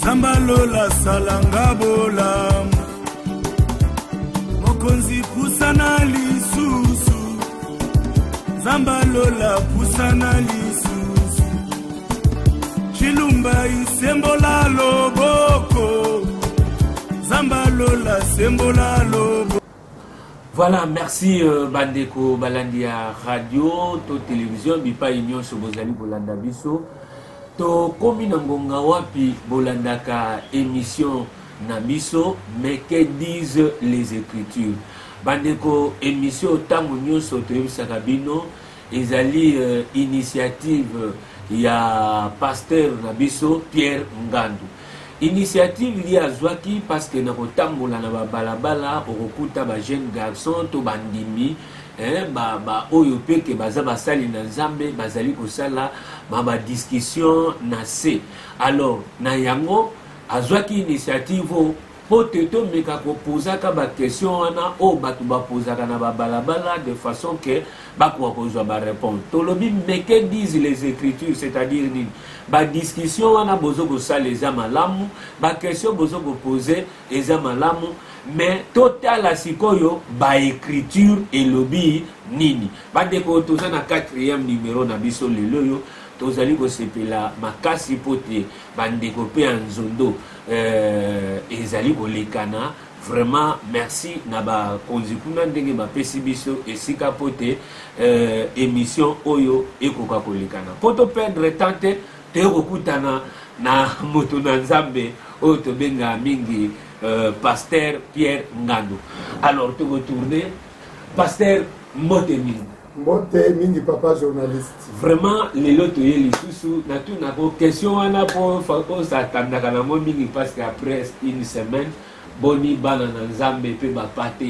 Zambalola salanga bola Mokonzi pusana lisusu Zambalola pusana lisusu Chilumba isembola loboko Zambalola sembola loboko. Voilà, merci Bandeko Balandia Radio, to télévision, bipa union sur Bozali Bolanda Biso. To komi na ngonga wapi bolandaka émission na biso, mais que disent les écritures? Bandeko émission tango nyonso toyebisaka bino ezali initiative ya pasteur na biso Pierre Ngandu. Initiative li azwaki parce que na kotambola na balabala okukuta ba jeune garçon to bandimi ba oyo peke baza basali na Nzambe bazali kosala ba discussion na se. Alors na yango azwaki initiative poteto meka ko posaka ba question wana o batu ba posaka na balabala de façon que ba ko kozwa ba répondre. Tolobi meke disent les écritures, c'est-à-dire ni ba discussion wana bozo ko sala eza malamu, ba question bozo ko poser eza malamu. Mais total la sikoyo ba écriture et lobby nini bandeko toza na 4e numéro na biso lelo yo tozali ko sepela makasi pote bandeko pe nzondo ezali ko lekana vraiment merci na ba konzikuna ndenge ba pesi biso esika pote émission oyo ekoka ko lekana poto perdre tante te okutana na moto na Nzambe oyo to benga mingi pasteur Pierre Ngandu. Alors, tu retournes, pasteur Mbote Mingi, papa journaliste. Vraiment, les lots, les sous, na tout na question, on a pour ça, parce qu'après une semaine, Boni banana Nzambe pe ba pate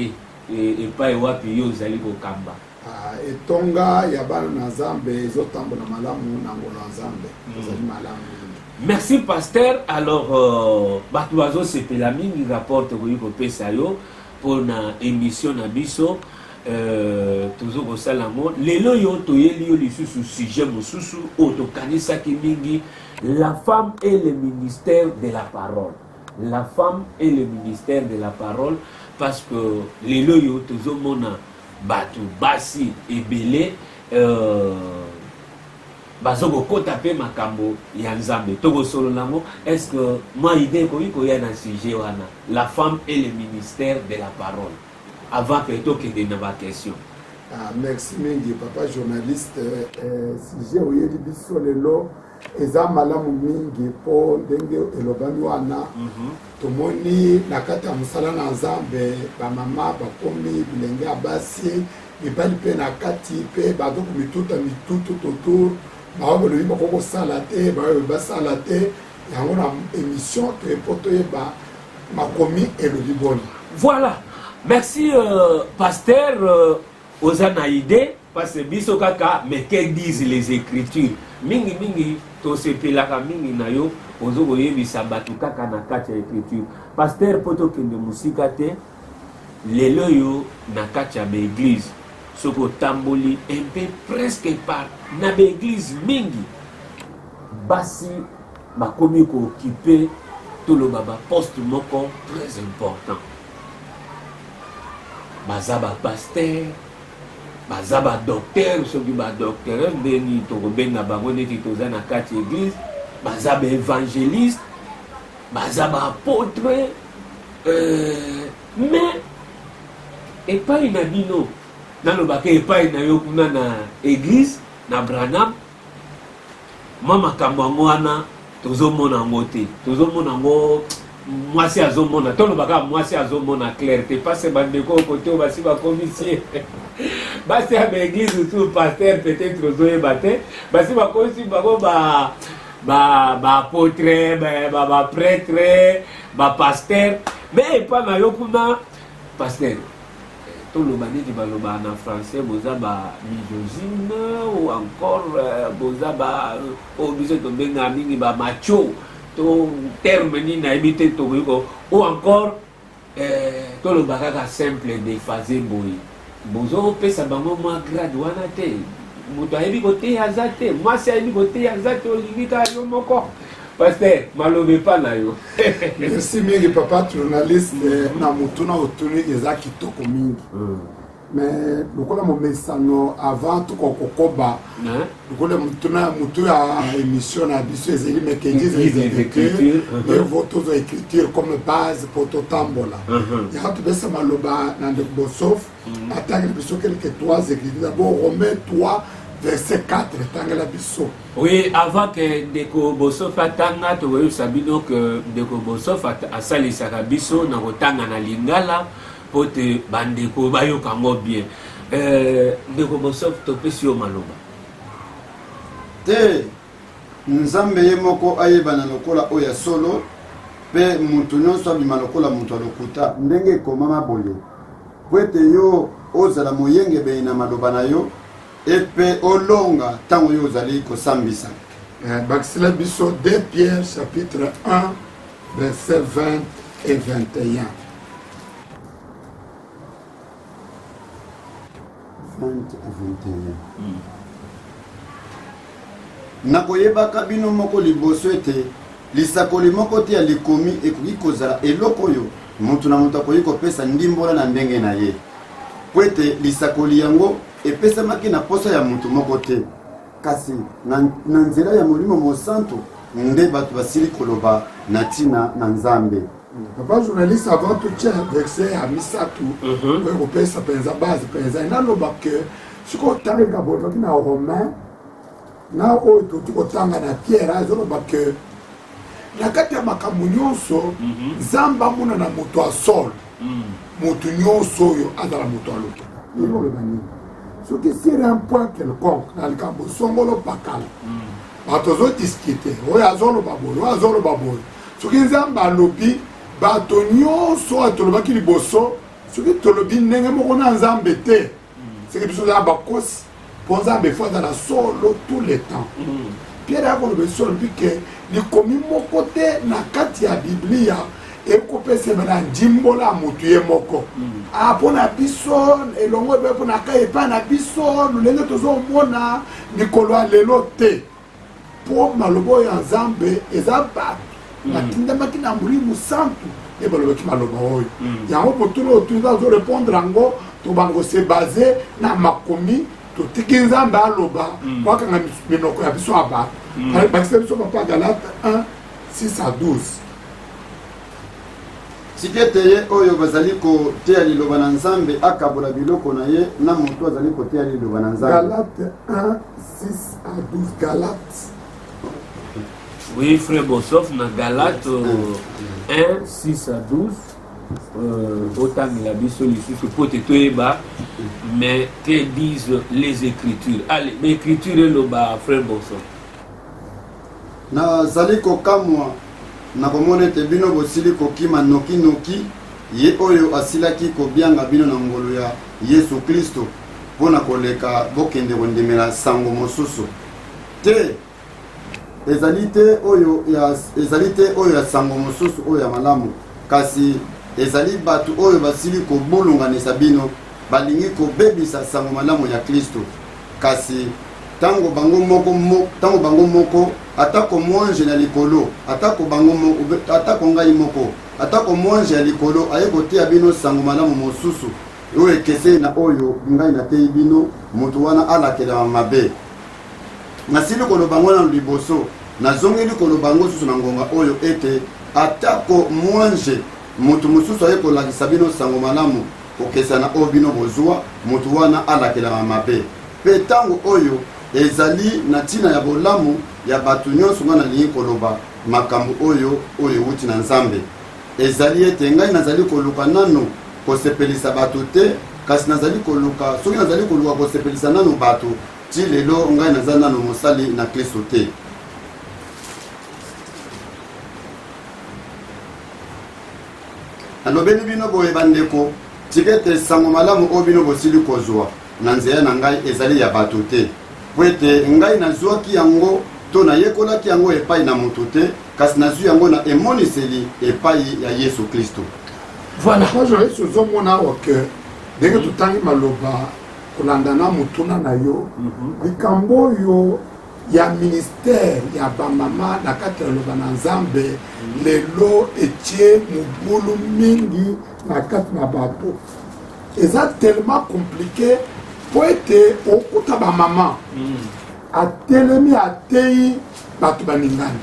et pas wapi yo zali ko kamba. Et tonga ya banana Nzambe zotambo na malamu na ngolo Nzambe. Zali malamu. Merci pasteur. Alors Batuazo Sepelami il rapporte ko pesa yo pour na émission na biso toujours au salamo lelo yo toyeli yo lisusu sujet mosusu otokanisa ki mingi la femme et le ministère de la parole. La femme et le ministère de la parole parce que lelo yo toujours mona batu basi ebele bazoko kota pe makambo ya Nzambe toko solo nango. Est-ce que moi idée ko ya na sujet wana la femme et le ministère de la parole avant que toke de na question. Merci mingi papa journaliste sujet oyeli biso lelo eza malamu mingi po ndenge elobani wana tomoni na kati ya mosala na Nzambe bamama bakomi bilenge ya basi mibali mpe na kati mpe bazoko mitutu totour baobolobi bakoko sala te baoyo basala te yango na émission toyepo toyeba makomi elobi boni. Voilà, merci pasteur ozana idée parce que biso kaka mais que disent les écritures mingi to sepelaka mingi na yo ozoko yebisa batu kaka na kati ya écriture. Pasteur poto kende musika te lelo yo na kati ya église soko tamboli un peu presque par na église mingi basi bakomi ko occuper tout le baba poste moko très important bazaba pasteur bazaba docteur soki ba docteur ndeni to benga bango neti toza na kati église bazaba évangéliste bazaba apôtre mais epai na bino nalobaka epai na yo kuna na église na Branham mama makambo yango wana tozomona yango te tozomona yango mwasi azomona tolobaka mwasi azomona clair te parce bandeko kote oyo basi bakomisie basi ya baéglise tout pasteur peut-être ozoyeba te basi bakomisi bango baapôtre baprêtre bapasteur mais epai na yo kuna pasteur toloba neti baloba na français boza ba misogyne ou encore boza ba o biso tobenga mingi ba macho to terme ni na ebite to ko ou encore toloba kaka simple de fazer boy bozo pesa bango mwa grade wana te moto ayebi kote azate mwasi ayebi kote azate olingi ka yo moko Pasteur, malobe pas na yo. Merci mingi papa journaliste na mutuna otuni eza kitoko mingi. Mais lokola momesano avant tout kokoba lokola mutuna mutu ya émission na biso ezeli mekenji les écritures et votre écriture comme base pour tout tambola. Ya tu besa maloba na de bosof attaque biso quelques trois écritures d'abord Romains 3 verset 4 tangela biso. Oui, avant que Ndeko Bosof atanga to voyons sabino que Ndeko Bosof a sali sakabiso na kotanga na lingala pote bandeko bayo kango bien. Ndeko Bosof to pesio maloba. Te nzambe ye moko ayebana lokola oya solo pe mutu nyonso abima lokola mutu alokuta ndenge ekomama boye po ete yo ozala moyenge bei na maloba na yo epe olonga tango yo ozali kosambisa. Bakisila biso 2 Pierre chapitre 1 verset 20 et 21. 20 et 21. Nakoyebaka bino moko liboso ete lisakoli moko te ya likomi ekoki kozala eloko oyo mutu na mutu akoki kopesa ndimbola na ndenge na ye po ete lisakoli yango epesamaki na posa ya mutu moko te kasi na nzela ya molimo mosantu nde bato basili koloba na ntina na nzambe. Papa journaliste avant tout tient verset à misatu pour kopesa penza base penza inaloba ke siko tanga bono na Romain na o to kotanga na Pierre azoloba ke na kati ya makambo nyonso nzamba muna na moto asol moto nyonso oyo azala moto aloka iloloba nini soki sur un point quelconque na likambo songolo pakala bato ozodiscute oyo azoloba boye oyo azoloba boye soki nzambe alobi bato nyonso atolobaki liboso soki tolobi ndenge moko na nzambe te soki biso ozala bakosi mpo nzambe fo azala solo tout le temps. Pierre akoloba biso alobi ke likomi moko te na kati ya biblia ekopesema na ndimbola ya motu ye moko mpo na biso elongo ebe mpo na kai epai na biso lolenge tozomona mikolo ya lelo te mpo maloba oyo ya nzambe eza bato batindamaki na molimo santu e balobaki maloba oyo yango potolo otunza ozorépondre yango tobango se base na makomi totiki nzambe aloba po akanga minoko ya biso ya bato bakisa biso papa Galate 1 6 à 12. Sike teye oyo bazali koteya liloba na nzambe akabola biloko na ye na moto azali koteya liloba na nzambe. Galate 1 6 à 12 Galate. Oui, frère Bosof, dans Galate 1, 6 à 12, autant il a dit celui-ci, mais que disent les Écritures? Allez, l'Écriture est le bas, frère Bosof. Na zali kokamwa na komona ete bino bosili kokima noki ye oyo asilaki kobianga bino na ngolo ya Yesu Kristo mpona koleka bokende kondimela sango mosusu te ezali te oyo ya sango mosusu oyo ya malamu kasi ezali bato oyo basili kobolonganisa bino balingi kobebisa sango malamu ya Kristo kasi tango bango moko atako mwanje na likolo atako ngai moko atako mwanje ya likolo aye koteya bino sango malamu mosusu oyo ekese na oyo ngai nateyi bino moto wana alakela mabe nasili koloba ngo na liboso nazongeli koloba ngo susu na ngonga oyo ete atako mwanje moto mosusu aye kolakisa bino sango malamu kokesa na oyo bino bozwa moto wana alakela mabe pe tango oyo ezali na ntina ya bolamu ya bato nyonso nga nalingi koloba makambo oyo wuti na nzambe ezali ete ngai nazali koluka nano kosepelisa bato te kasi nazali koluka soki nazali koluka kosepelisa nano bato ti lelo ngai naza nano mosali na Kristo te. Alobeli bino boye bandeko tika ete sango malamu oyo bino bosili kozwa na nzela na ngai ezali ya bato te po ete ngai nazwaki yango to nayekolaki yango epai na moto te kasi nazwi yango na emoniseli epai ya Yesu Kristo. Voilà. Moi je ozomona awa ke ndenge totangi maloba kolanda na motuna na yo likambo oyo ya ministère ya bamama na kati ya loba na nzambe lelo etie mobulu mingi na kati na bato eza tellement compliqué po ete okuta bamama atelemi atei bato baningani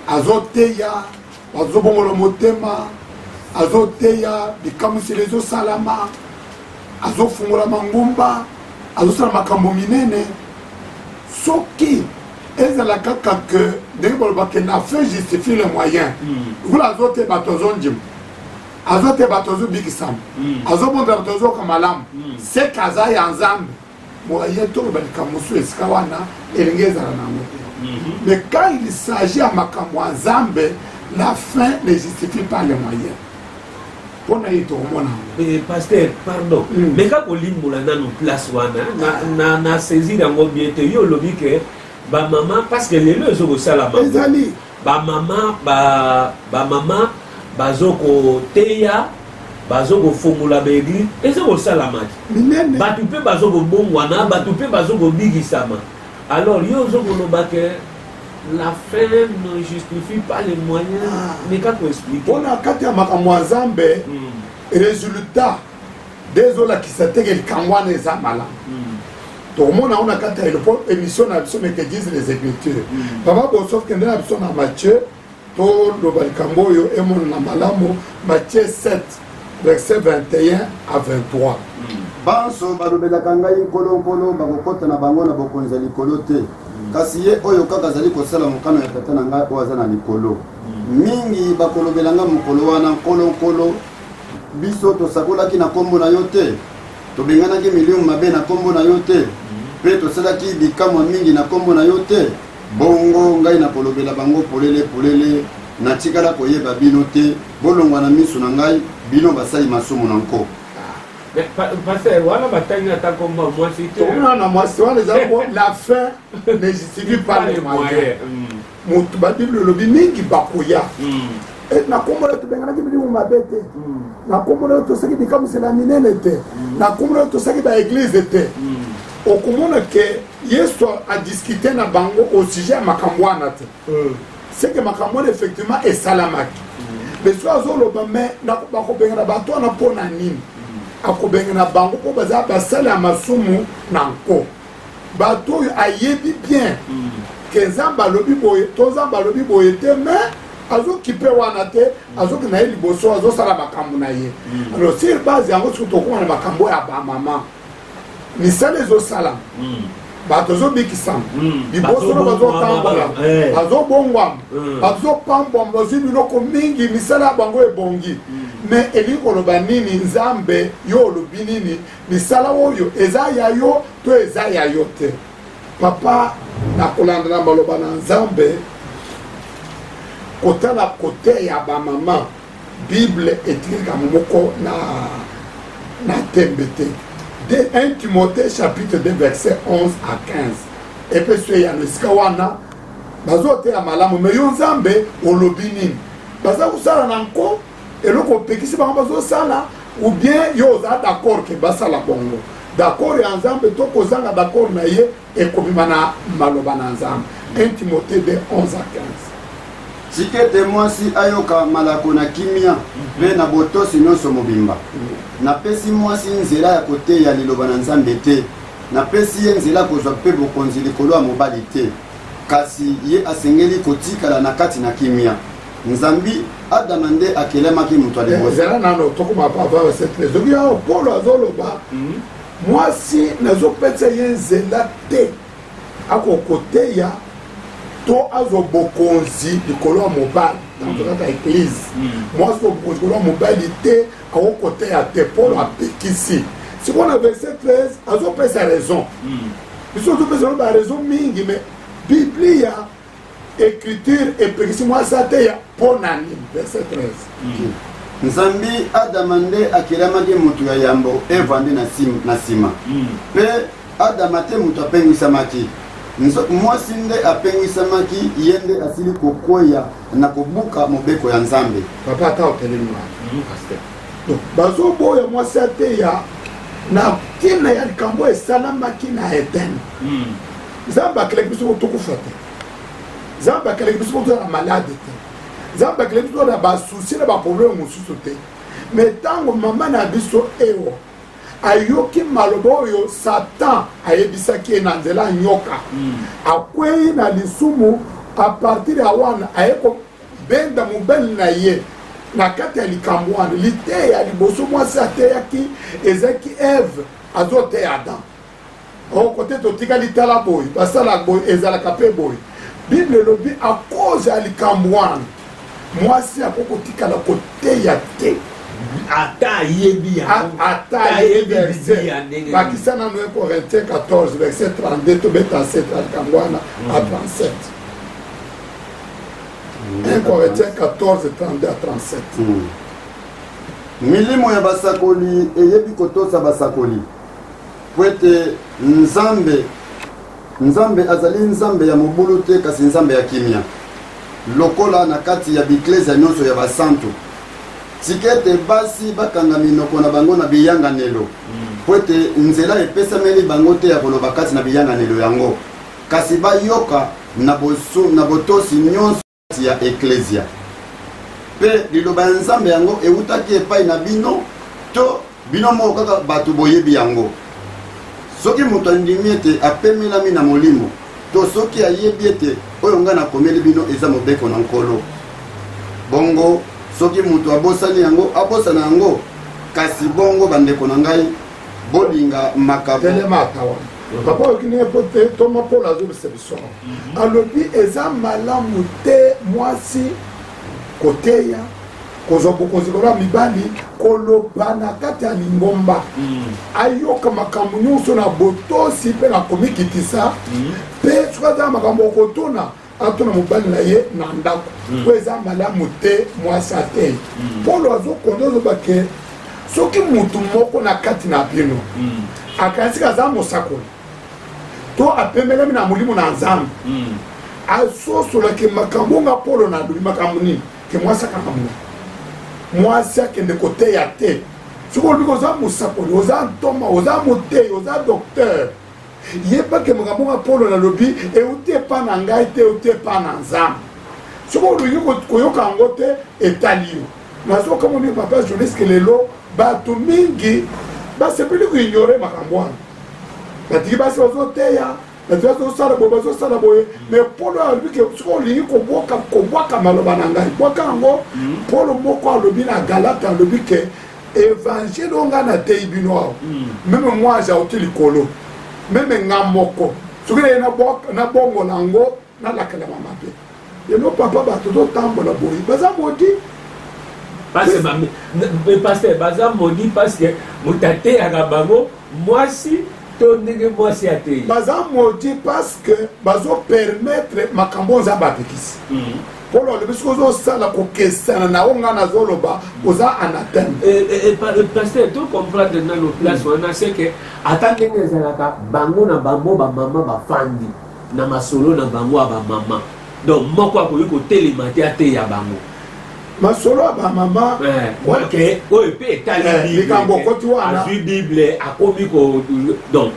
azoteya bazobongola motema azoteya bikamuseli ezosalama azofungola mangumba azosala makambo minene soki ezalaka kaka ndenge balobaka na fin justifie le moyen vula azote bato azondima azote bato azobikisama azobonda bato azoyoka malamu seke aza ya nzambe moyen toloba likambo mosusu esika wana elingi ezala nango te mais quand il s'agit ya makambo ya nzambe la fin ne justifie pas le moyen mpona ye tokomona pasteur pardon mais kaka olimbola nano place wana na saisir yango bien te yo olobi ke bamama parce que lelo ezokosalama ezali bamama bazokoteya bazokofungola baeglise ezokosalamaki minene bato mpe bazokobongwana bato mpe bazokobikisama alors yo ozokoloba ke la fin ne justifie pas les moyens mais kako explique mpona kati ya makambo ya nzambe résultat dezolakisa teke likambo wana eza malamu tokomona ngo na kati ya émission na biso meke disent les écritures papa bosof kende na biso na Matthieu toloba likambo oyo emonana malamu Matthieu 7 verset 21 à 23 banso balobelaka ngai nkolo bakokota na bango na bokonzi ya likolo te kasi ye oyo kaka azali kosala mokano ya tata na ngai oyo aza na likolo mingi bakolobela nga mokolo wana nkolo biso tosakolaki na nkombo na yo te tobenganaki milimo mabe na nkombo na yo te mpe tosalaki bikamwa mingi na nkombo na yo te bongo ngai nakolobela bango polele natikala koyeba bino te bolongwa na miso na ngai bino basali masumu na nko pasteur wana batangi ata komba mwasi te tokomona na mwasi wana eza la fin ne justifie pas les moyens motu babible elobi mingi bakoya na nkombo na yo tobenganaki milimo mabe te na nkombo na yo tosaki bikamusela minene te na nkombo na yo tosaki baeglize te okomona ke yesu adiskute na bango au sujet ya makambo wana te c'est que makambo wana effectivement esalamaki beso azoloba me bakobengana bato wana mpo na nini akobengana bango mpo baza basala ya masumu na nko bato oyo ayebi bien ke nzambe alobi boye to nzambe alobi boye te mais azokipe wana te azokende na ye liboso azosala makambo na ye alors sur base yango soki tokoma na makambo ya bamama misala ezosala bato azobikisama liboso na bazotambola bazobongwama bazopambwama bazwi biloko mingi misala ya bango ebongi me elingi koloba nini nzambe yo olobi nini misala oyo eza ya yo to eza ya yo te papa nakolanda na maloba na nzambe kotala kote ya bamama bible etikilika moko na tembe te de 1 Timothée chapitre 2 verset 11 à 15 epe so ya esika wana bazoteya malamu me yo nzambe olobi nini baza kosala na nko eloko opekisi bango bazosala ou bien yo oza d'accord ke basala bongo d'accord ya nzambe to kozanga d'accord na ye ekobima na maloba na nzambe 1 Timothée 2 11 à 15 sikete mwasi ayoka malako na kimia mpe na botosi nyonso mobimba napesi mwasi nzela ya koteya liloba na nzambe te napesi ye nzela kozwa mpe bokonzi likolo ya mobali te kasi ye asengeli kotikala na kati na kimia nzambi adama nde akelemaki moto alibosa ezala nano tokoma pa va cette ezoki ya polo azoloba mwasi nazopesa ye nzela te akokoteya to azobokonzi likolo ya mobali kaka eglise mwasi obokonzi likolo ya mobali te akokoteya te polo apekisi sikoyo na verset 13 azopesa raison biso ozopesa ba raison mingi mais biblia écriture epekisi mwasi ateya mpo na nini verset 13 nzambi adama nde akelemaki moto ya yambo eva nde na nsima mpe adama te moto apengwisamaki mwasi nde apengwisamaki ye nde asili kokweya na kobuka mobeko ya nzambe papa ata otelemi wana bazoboya mwasi ateya na ntina ya likambo esalamaki na eden nzambe akelaki biso tokufa te nzambe akelaki biso toza na malade te nzambe akelaki biso na basusi na baproblème mosusu te mais ntango mama na biso ewo ayoki maloba oyo satan ayebisaki ye na nzela ya nyoka akwei na lisumu a partir ya wana aye kobenda mobali na ye na kati ya likambo wana liteya liboso mwasi ateyaki ezaki eve azoteya adam okote totikali tala boye basala boye ezalaka mpe boye bible elobi a cause ya likambo wana mwasi akokotikala koteya te ata yebi bakisa nano 1 Corinthiens 14 verset 32 tobeta 7 likambo wana a 37 1 Corinthiens 14 32 à 37 milimo ya basakoli eyebi kotosa basakoli po ete nzambe azali nzambe ya mobulu te kasi nzambe ya kimia lokola na kati ya biklezia nyonso ya basantu tika ete basi bakanga minoko na bango na biyanganelo po ete nzela epesameli bango te ya koloba kati na biyanganelo yango kasi bayoka na botosi nyonso ya eklezia mpe liloba ya nzambe yango eutaki epai na bino to bino moko kaka bato boyebi yango soki moto andimi ete apemelami na molimo to soki ayebi ete oyo ngai nakomeli bino eza mobeko na nkolo bongo soki moto abosani yango abosana yango kasi bongo bandeko na ngai bolinga makambo papa okini po te toma mpona azobisa biso alobi eza malamu te mwasi koteya kozwa bokonzi kola mibali koloba na kati ya lingomba ayoka makambo nyonso na botosi mpe na komikitisa mpe soki aza makambo okotuna atuna mobali na ye na ndako po eza malamu te mwasi ateyi polo azokonda ozobake soki mutu moko na kati na bino akanisi aza mosakoli to apemelami na molimo na nzambe asosolaki makambo nga polo na lobi makambo nini ke mwasi akanga muna mwasi akende koteya te soki olobi oza mosakoli oza ntoma oza moteyi oza docteur yebake makambo nga polo na lobi euti epa na ngai te euti epa na nzambe soki olingi koyoka yango te etali yo nazokamoni papa journaliste lelo bato mingi basepeli koignore makambo wana batiki basi bazoteya bati bazosala boye bazosala boye mais polo alobi ke soki olingi kobwaka maloba na ngai bwaka yango polo moko alobi na galate alobi ke évangile oyo ngai nateyi bino awa meme moi jauti likolo meme nga moko soki naye nabongola yango nalakelama mabe yeno papa bato totambola boye baza modi pasteur baza modi parce que moto ateyaka bango mwasi to ndenge mwasi ateyi baza modi parce que bazopermettre makambo nzambe apekisi polo alobi soki ozosala kokesana na oyo ngai nazoloba oza anathème pasteur to comprendre nano place wana c'est que ata ndenge ezalaka bango na bango bamama bafandi na masolo na bango ya bamama donc moko akoki kotelema te ateya bango masolo ya bamama oyo mpe etali likambo okoti wana azwi bible akomi donc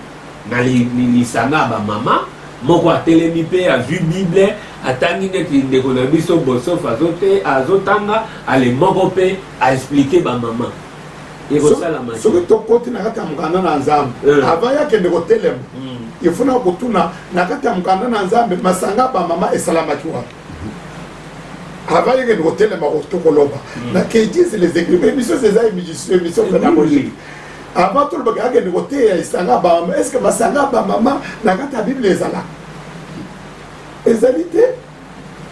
na lisanga ya bamama moko atelemi mpe azwi bible atangi neti ndeko na biso bosof azotanga ale moko mpe aexplike bamama ekosalama soki tokoti na kati ya mokanda na nzambe avant yakende kotelema ifuna kotuna na kati ya mokanda na nzambe masanga bamama esalamaki wana avant yakende kotelema tokoloba na ke disent les écrivains émission eza émission pédagogique avant tolobaka yakende koteya esanga bamama est ce que masanga bamama na kati ya bible ezalaka ezali te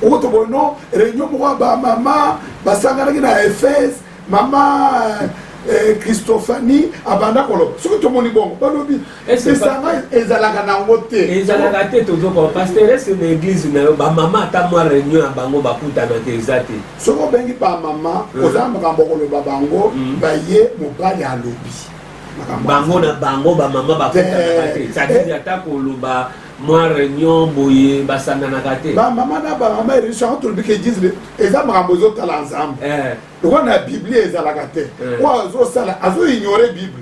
okoto bono réunion moko ya bamama basanganaki na Efese mama Christophanie abanda koloba soki tomoni bongo balobi esanga ezalaka nango te ezalaka te tozoko pasteur ese na église na yo bamama ata mwa réunion ya bango bakutanaka eza te soki obengi bamama oza makambo koloba bango baye mobali alobi bango na bango bamama bakutanaka te sadiri ata koloba mwa réunion boye basanganaka te bamama na bamama élection tolobi ke disent eza makambo ezotala nzambe on a Bible ezalaka te wa azosala azo ignorer Bible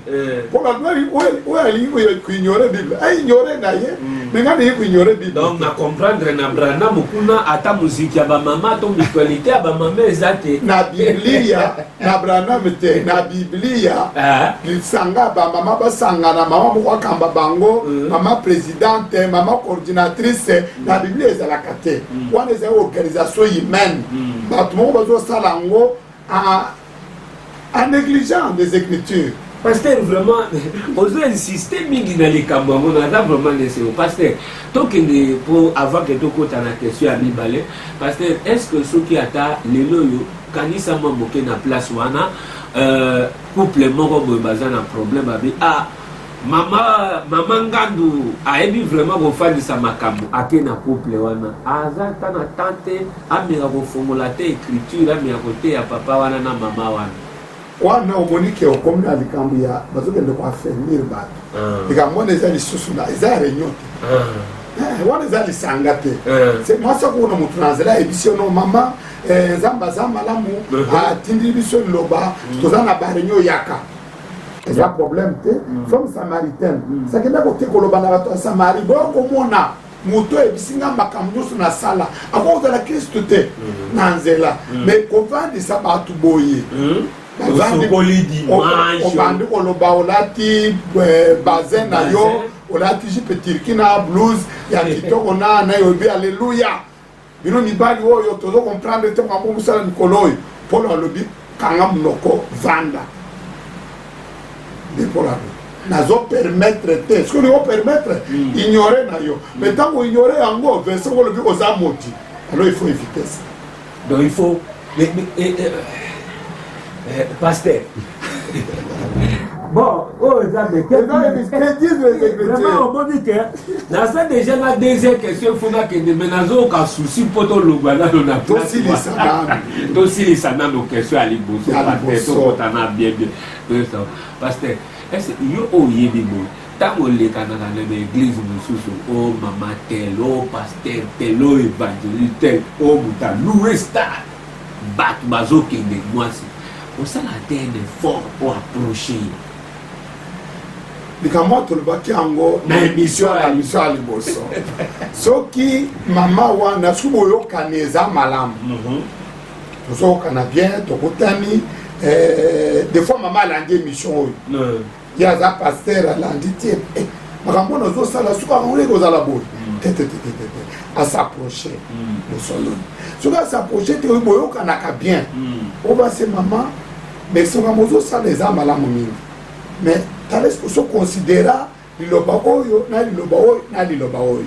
pour la ignorer Bible ignorer na ye mais ngani ignorer Bible donc na comprendre na brana mukuna ata muziki ya ba mama to spiritualité ya ba mama ezate na Biblia na brana mete na Biblia lisanga ba mama basangana mama moko kamba bango mama présidente mama coordinatrice na Biblia ezalaka te wana eza organisation humaine bato moko bazosala ngo en négligeant des écritures. Pasteur, vraiment, on doit insister dans les camps. On a vraiment laissé au pasteur. Donc, avant que tu aies la question à Bibalé, pasteur, est-ce que ceux qui attendent les loyaux, quand ils sont moqués dans la place, couple mort, ils ont un problème avec maman Ngandou a émis vraiment au fan de sa makambo à quel couple wana aza tana tante amira ko formulate écriture amira côté ya papa wana na mama wana omonike okomna likambo ya bazoke ndo kwa affaire bato likambo eza lisusu na eza réunion wana eza lisangate c'est moi ça ko no mutranzela émission no mama zamba zama lamu atindi biso loba tozana ba réunion yaka. Il y a un problème, femme samaritaine. C'est que là, quand tu es Samari, on a moto et bisinga makambo sur la salle. Avant de la crise tout est nanzela. Mais qu'on va de ça par tout boyer. On va de koloba olati bazen na yo olati jipe kina blues ya kitoko na yobi alléluia. Bino ni bali wo yo tozo comprendre te mambo musala nikoloy. Pour le lobby kanga mnoko vanda. Nazo permettre te ce que nous permettre ignorer na yo mais tant qu'on ignore encore verset qu'on le dit aux amoti alors il faut éviter ça donc il faut pasteur bon oh exemple qu'est-ce disent les écritures vraiment on dit que dans ça déjà la deuxième question faut que mais nazo ka souci poto lobana on a aussi les sana nos questions à liboso pasteur to tana bien pasteur est-ce que yo oyebi bo tango le kanaka na l'église mususu o mama tel o pasteur tel o évangéliste tel o muta loué star bat bazo kende mwasi osala te effort pour approcher likambo tolobaki yango na émission ya liboso soki mama wana soki boyokani eza malamu tozokana bien tokotani des fois maman alandi émission oyo ya za pasteur alandi tie makambo nazosala soki akoleki ozala boye à s'approcher de solo soki asapproche te oyo boyokanaka bien oba se mama mais soki mozosala eza malamu mingi mais talesko so considéra liloba oyo na liloba oyo na liloba oyo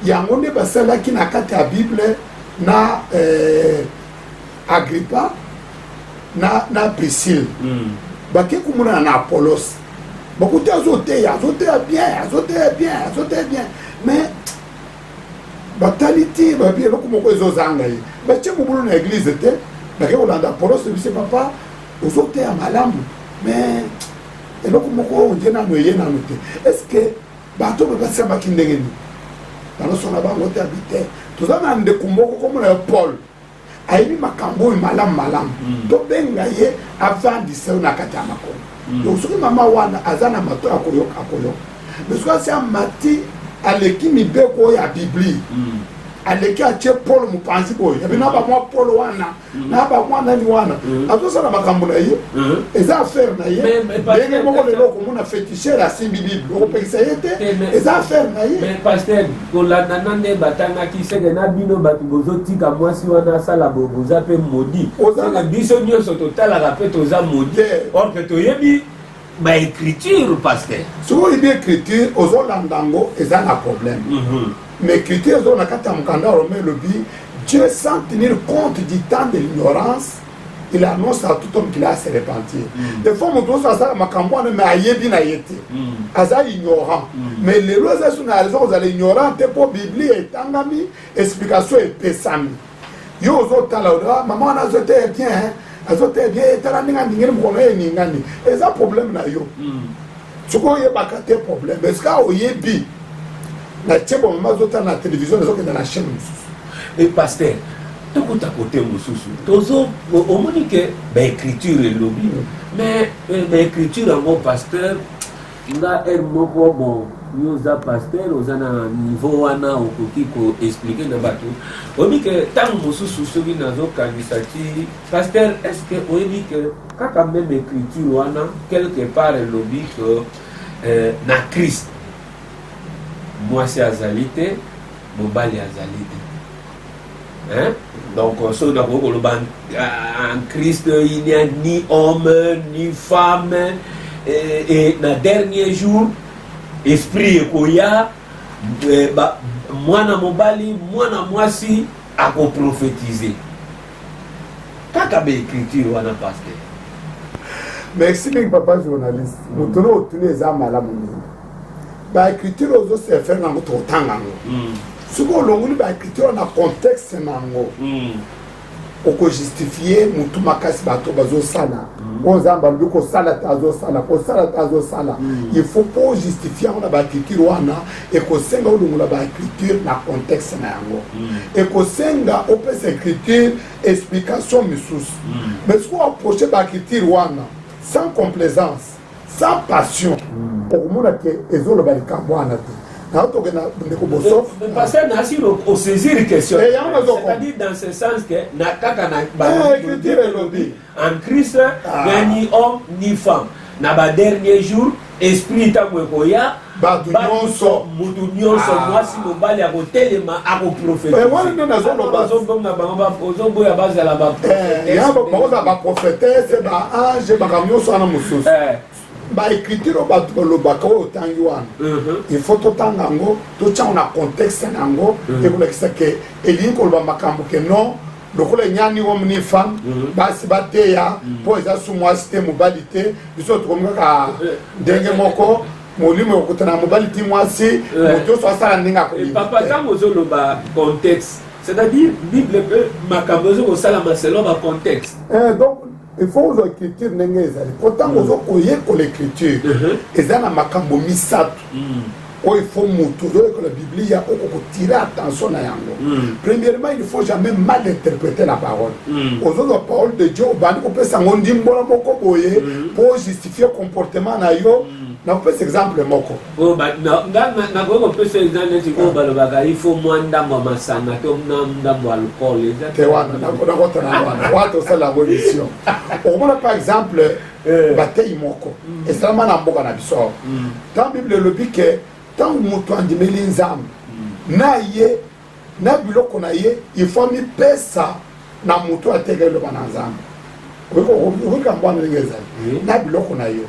yango nde basalaki na kati ya bible na Agrippa na Priscille bake kumuna na Apollos bakote azoteya bien mais bataliti babie eloko moko ezozanga ye batie mobulu na église te bake kolanda Apollos ebise papa ozoteya malamu mais eloko moko ondie nano eye nano te est ce que bato bapasambaki ndenge nini banosona bango te abi te toza na ndeko moko komona yo Paul ayebi makambo oyo malamu tobenga ye avandisa yo na kati ya makomo donc soki mama wana aza na mato ya koyoka mais soki asi amati aleki mibeko oyo ya biblie aleki atie Paul mopanzi boye yabi na bamwa Paul wana na bamwa nani wana azosala makambo na ye eza affaire na ye ndenge moko lelo okomona fétichere asimbi bible okopekisa ye te eza affaire na ye mais pasteur kolandana nde batangaki seke na bino bato bozotika mwasi wana asala boza mpe modi seke biso nyonso totalaka mpe toza modi or ke toyebi baécriture pasteur soki oyebi écriture ozolanda yango eza na problème mais écriture eza na kati ya mokanda romain elobi Dieu sans tenir compte du temps de l'ignorance il annonce à tout homme qu'il a à se repentir des fois moto oso asala makambo wana mais ayebi na ye te aza ignorant mais lelo eza so na raison ozala ignorant te mpo biblie etangami explication epesami yo ozotala oa mama wana azoteya bien azoteya bien etala ndenge andingeli mokono ye eningani eza problème na yo soki oyebaka te problème eske oyebi na tie bo mama azotala na télévision ezokende na chaîne mosusu et pasteur tokuta côté mosusu tozo omoni ke baécriture elobi mais baécriture yango pasteur nga moko bon yoza pasteur oza na niveau wana okoki koexplike na bato oyebi ke ntango mosusu soki nazokanisa ti pasteur est ce que oyebi ke kaka même écriture wana quelque part elobi ke na Christ mwasi azali te mobali azali te. Hein? Donc, en Christ, il n'y a ni homme, ni femme. Et dans le dernier jour, esprit ekoya, moi na mobali, moi na mwasi, a prophétiser. Kaka be écriture wana pasteur. Merci papa journaliste. Mutono otune za malamu ni. Ba écriture ozo se faire na moto tanga ngo. Suko longuli ba écriture na contexte nango. Oko justifier mutu makasi bato bazo sala. Ozamba biko sala tazo sala, ko sala tazo sala. Il faut pas justifier on ba écriture wana et ko senga olungula ba écriture na contexte na yango. Et ko senga opes écriture explication misusu. Mais ce qu'on approcher ba écriture wana sans complaisance, sans passion. Pour moi que ezolo ba likamwana te. Parce que Nassir au saisir une question. C'est-à-dire dans ce sens que en Christ, il n'y a ni homme ni femme. Dans le dernier jour, esprit Tamoekoya, Mutu Nyonso, moi si mon bal a voté les mains à vos prophètes. Ba écriture bato lobaka otangi wana il faut totanga ngo tocha na contexte nango et ko lekisa ke eli ko ba makambo ke non lokola nyani omni femme basi bateya po eza sumwa site mobilité biso to komaka ndenge moko molimo okutana mobilité mwasi moto so sala ndinga ko papa tango zo loba contexte c'est-à-dire bible makambo zo sala selon ba contexte donc il faut que l'écriture n'ait pas. Pourtant, on a l'écriture. Et ça, on a makambo misatu. Il faut que la Bible, il faut tirer attention à yango. Premièrement, il ne faut jamais mal interpréter la parole. Aux autres paroles de Dieu, on peut s'engondir pour justifier le comportement na yo. On peut exemple moko. Oh bah non, on peut se exemple ko balobaga il faut mwanda mama sana to ndambo alcool. Tewana na wato ça la religion. On voit par exemple bataille moko. Et ça na mboka na biso. Dans Bible le dit que tant mutu andimeli nzambe na ye na biloko na ye il faut mi pesa na mutu ategele bana nzambe. Na biloko na yo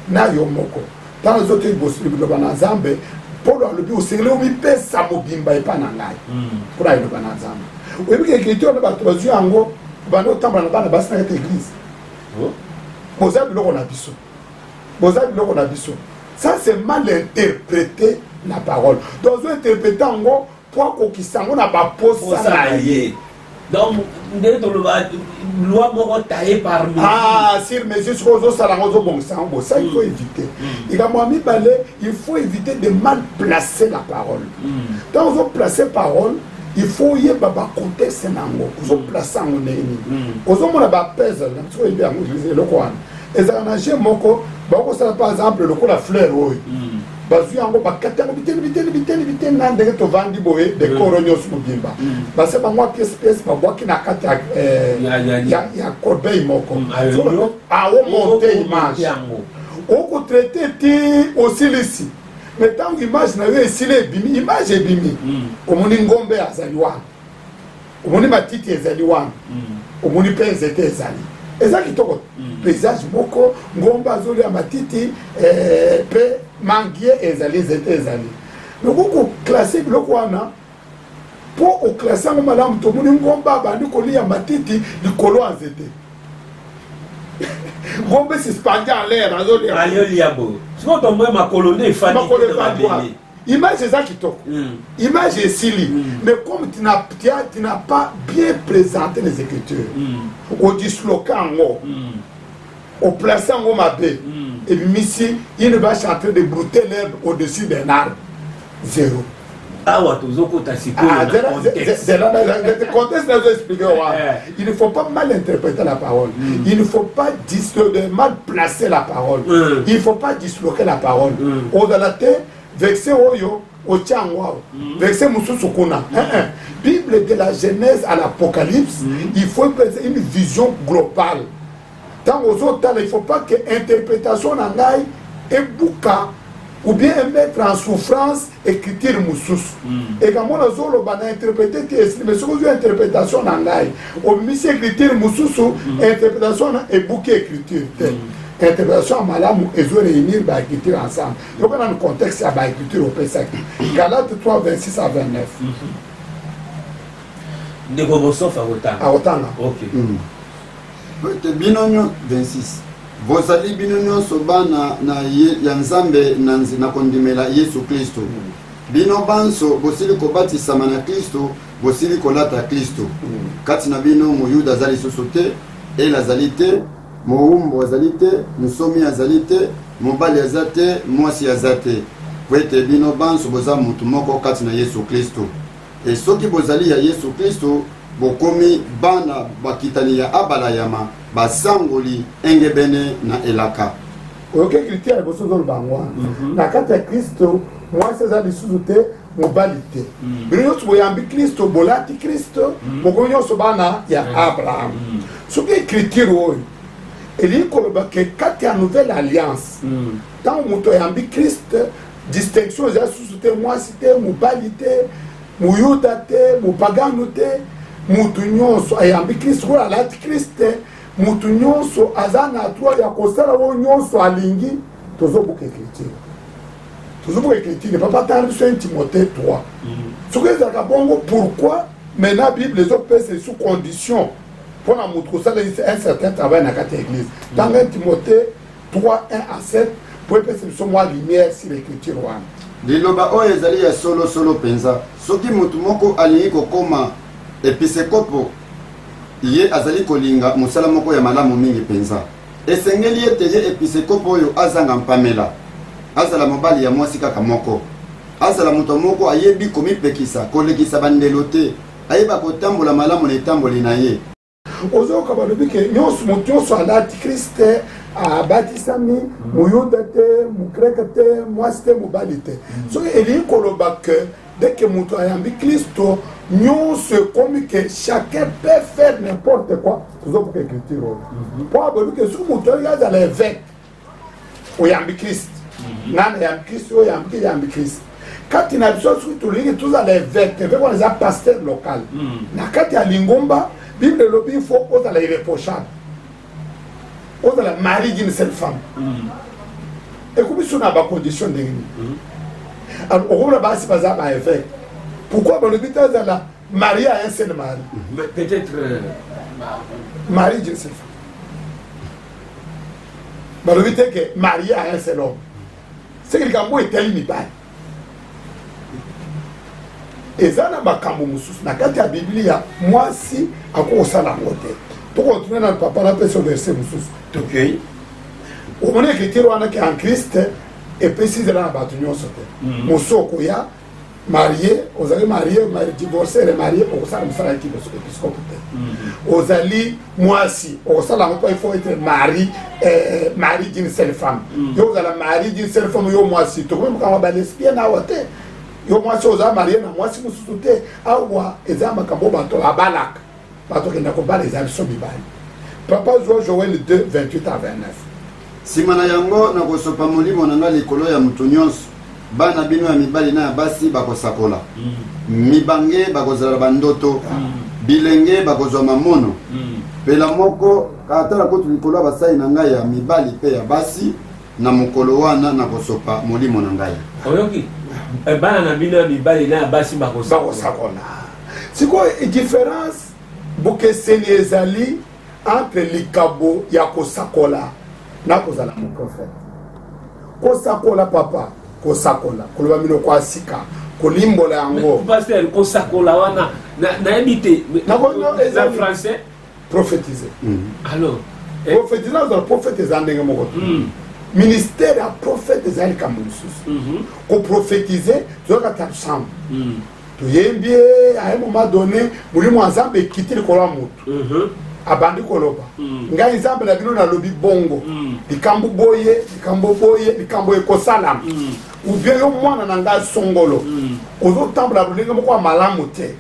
na yo moko dans les autres possibles bana nzambe pour le bi osengele obi pesa mobimba epa na ngai pour ayo bana nzambe oyebi ke écriture na bato bazwi yango bana otambala na bana basi na église boza biloko na biso ça c'est mal interpréter la parole donc on interprète yango pour kokisa yango na baposa na ye. Donc, loi moko taillé par nous. Ah, sur mesure, ça il faut éviter. Il faut éviter de mal placer la parole. Quand on place parole, il faut y avoir un contexte. Il faut placer en ennemi. Quand on a un pèse, il faut et ça a un moko, par exemple, le fleur. Bazu yango bakata bitene nandenge to vandi boye de koronyo subimba base bangwa espèce babwaki na kata ya corbeille moko awo monter image oko traiter ti osilisi mais tant image na yo esile bimi image ebimi omoni ngombe azali wana omoni matiti ezali wana omoni penze te ezali ezaki toko paysage moko ngombe azoli ya matiti pe mangier ezali zete ezali lokoko classer biloko wana po o classer ngo malamu to moni ngomba bandi kolia matiti likolo azete ngombe suspendu en l'air azoli ayo liabo siko to moi ma colonie fani image ezaki toko image esili mais comme tu n'as pas bien présenté les écritures au disloquer ngo au placer ngo mabe et Missy, il ne va chanter de brouter l'herbe au-dessus d'un arbre. Zéro. awa tozokota sikoyo na contexte. Le contexte nous explique. Il ne faut pas mal interpréter la parole. Il ne faut pas mal placer la parole. Il ne faut pas disloquer la parole. Au-delà de verset Oyo, au Tchangwa, verset Moussousukuna. Bible de la Genèse à l'Apocalypse, il faut une vision globale. Tant aux autres, il ne faut pas que l'interprétation n'en aille et bouka ou bien mettre en souffrance écriture moussous. Et quand on a interprété, mais ce que j'ai interprétation n'en aille, au ministère écriture moussous, interprétation et bouquet écriture. Interprétation à Malam et je réunir l'écriture ensemble. Donc on a un contexte à l'écriture au Pessac. Galates 3, 26 à 29. De Gobosof à Otanga. À Otanga. Ok. Binomio 26. Bozali binomio sobana na Nzambe na kondimela Yesu Kristo. Bino banso bosili kobatisama na Kristo, bosili kolata Kristo. Kati na bino Muyuda azali susu te, ele azali te, Moumbo azali te, Musomi azali te, Mobali azali te, Mwasi azali te. Kwete bino banso boza mutu moko kati na Yesu Kristo. E soki bozali ya Yesu Kristo, bokomi bana bakitani ya abalayama basangoli engebene na elaka. Ok, critère est besoin de le bangwa. Na kata Kristo, moi c'est ça lisusu te, mobali te. Bino tu boyambi Kristo, bolati Kristo, bokonyo sobana ya Abraham. Ce qui est critère oyo, eli koloba ke kati ya nouvelle alliance. Tant moto yambi Christ, distinction za susu te, moi te, mobali te, muyuda te, mupagano te. Mutu nyonso ayambi Kristo ko alati Kristo mutu nyonso azana atwa ya kosala wo nyonso alingi tozobuka écriture papa tandi sur Timothée 3 ce que ça kabongo pourquoi maintenant Bible les autres c'est sous condition pour la mutu ça un certain travail na kati église dans Timothée 3 1 à 7 pour que ce soit moi lumière sur l'écriture wana liloba oyo ezali ya solo penza soki mutu moko alingi kokoma episekopo ye azali kolinga musala moko ya malamu mingi penza esengeli ete ye episekopo oyo azanga mpamela azala mobali ya mwasi kaka moko azala moto moko ayebi komipekisa kolekisa bandelo te ayeba kotambola malamu na etamboli na ye ozoka balobi ke nyonso moto nyonso alati Kriste abatisami muyuda te mugreka te mwasi te mobali te soki elingi koloba ke dès que moto ayambi Kristo nyonso comme que chacun peut faire n'importe quoi toujours pour écriture pour aboli que soki moto azala évêque oyambi Kristo nana yambi Kristo oyambi Kristo kati na biso soki tolingi tozala évêque wana eza pasteur local na kati ya lingomba Bible lobi il faut ozala irréprochable ozala mari d'une seule femme ekomi so na bacondition ndenge nini alors on va basi baza ba évêque pourquoi balobi tozala marié à un seul mari peut-être mari d'une seule femme balobi te que marié à un seul homme c'est que likambo etali mibali eza na makambo mosusu na kati ya biblia mwasi akosala yango te tokontinue na papa na mpe so verset mosusu tokei omoni écriture wana ke en Christ epesi nzela na bato nyonso te mosu okoya marié ozali marié divorcé remarié okosala mosala ya épiscope te ozali mwasi okosala yango mpo il faut être mari d'une seule femme yo ozala mari d'une seule femme yo mwasi tokomi mokamba balesbienne awa te yo mwasi oza marié na mwasi mosusu te awa eza makambo bato abalaka bato kenda kobala eza biso mibali papa Joël 2 28 à 29 nsima na yango nakosopa molimo na nga likolo ya moto nyonso bana bino ya mibali na ya basi bakosakola mibange bakozala bandoto bilenge bakozwa mamono pela moko katala kotu likolo ya basali na ngai ya mibali mpe ya basi na mokolo wana nakosopa molimo na ngai oyoki bana na bino ya mibali na ya basi bakosakola sikoyo différence bokeseni ezali entre likabo ya kosakola na kozala moprofete kosakola papa kosakola koloba mino kwa sika kolimbola yango pasteur kosakola wana nayebi te na français prophétiser alors prophétiser ozala prophète eza ndenge moko ministère ya prophète ezali kambo lisusu koprophétiser toyoka ta chambre toyembi à un moment donné molimo ya nzambe ekiti likolo ya motu abandi koloba ngai nzambe na bino nalobi bongo likambo boye likambo ekosalama ou bien yo mwana na ngai songolo ozotambola lolenge moko ya malamu te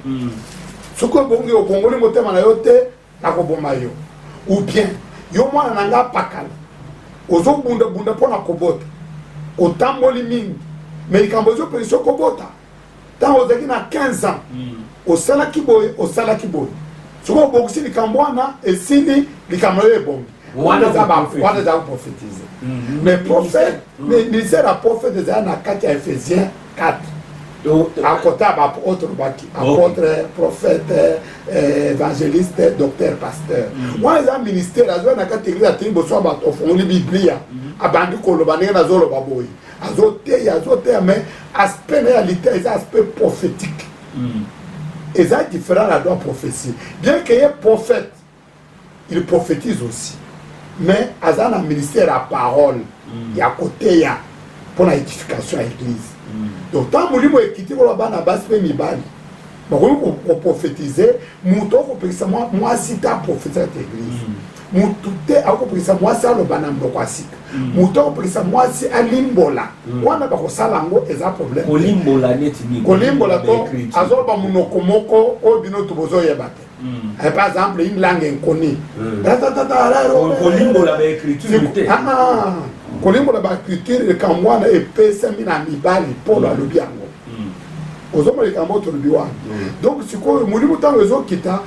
soki obongi obongoli motema na yo te nakoboma yo ou bien yo mwana na ngai pakala ozobundabunda mpo na kobota otamboli mingi me likambo ezopelisa okobota ntango ozalaki na 15 ans osalaki boye soki obongisi likambo wana esili likambo oyo ebongi wana eza koprophétise mais prophète ministère ya prophète ezali na kati ya Ephésiens 4 à côté ya baautre baki apôtre prophète évangéliste docteur pasteur wana eza ministère azwa na kati église ateli boso ya bato ofungoli biblia abandi koloba ndenge nazoloba boye azoteya mais aspect na ya lite eza aspect prophétique eza différent la droit prophétie bien que ye prophète il prophétise aussi mais aza na ministère ya parole ya koteya pour la édification ya église donc tant molimo ekiti koloba bana basi mpe mibali bakoki koprophétise moto okopekisa mwasi te aprophétise te église motu te akopekisa mwasi aloba na mboko ya sika moto akopekisa mwasi alimbola wana bakosala yango eza problème kolimbola to azoloba monoko moko oyo bino to bozoyeba te par exemple une langue inconnue kolimbola baécriture likambo wana epesami na mibali mpolo alobi yango ozomona likambo tolobi wana donc sikoyo molimo ntango ezokita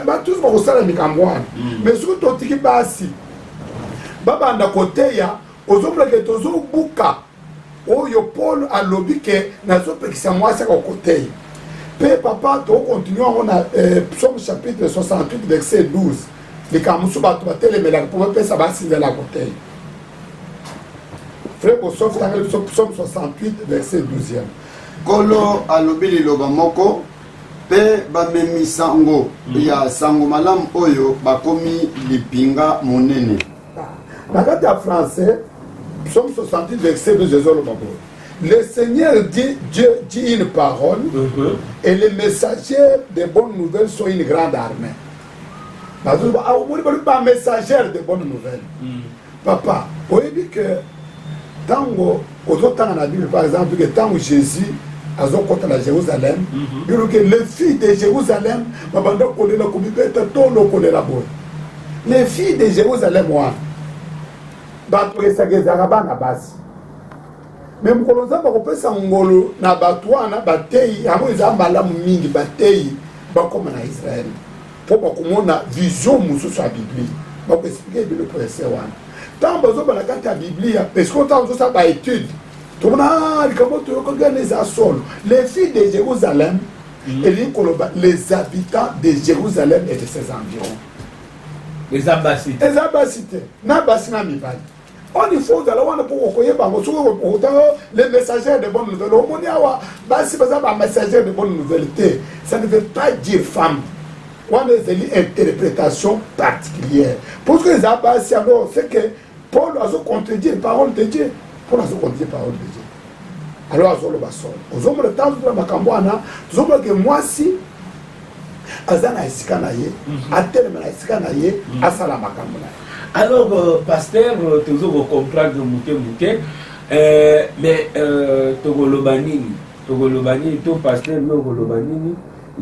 batusi bakosala likambo wana mais soki totiki basi babanda koteya ozomonake tozobuka oyo paul alobi ke nazopekisa mwasi aka koteya mpe papa tokokontinue yango na psaume chapitre 68 verset 12 likambo mosusu bato batelemelaka mpo bapesa basinzela koteya frère Bossof tangeli biso psaume 68 verset 12e kolo alobi liloba moko mpe bamemisa ngo ya sango malamu oyo bakomi lipinga monene na kati ya français psaume 68 verset 12 ezoloba boye le Seigneur Dieu dit une parole et les messagers de bonnes nouvelles sont une grande armée ba messagers de bonnes nouvelles papa oyebi que tango ozotanga na Bible par exemple que tango Jésus azokota na Jérusalem bino que les filles de Jérusalem babanda kolela komibeta tolo kolela boye les filles de Jérusalem wana bato esagezaka bana basi me mokolo nzambe akopesa ngolo na bato wana bateyi yango eza malamu mingi bateyi bakoma na Israel mpo bakomona vision mosusu ya biblia bakoexplike bino prese wana ntango bazobana kati ya biblia parce que ntango ozosala baétude tomona likambo toyokogana eza solo les filles de Jérusalem elingi koloba les habitants de Jérusalem et de ses environs eza basi te na basi na mibali on il faut ozala wana mpo kokoyeba yango soki okotanga les messagers de bonnes nouvelles omoni awa basi baza bamessagers de bonnes nouvelles te ça ne veut pas dire femme wana ezali interprétation particulière parce que eza basi alors c'est que Paul azocontredire parole de Dieu Paul azocontredire parole de Dieu alors azoloba solo ozomona ntango tozala makambo wana tozomona ke mwasi aza na esika na ye atelema na esika na ye asala makambo na ye. Alors pasteur toujours comprendre muke mais tokoloba nini to pasteur tokoloba nini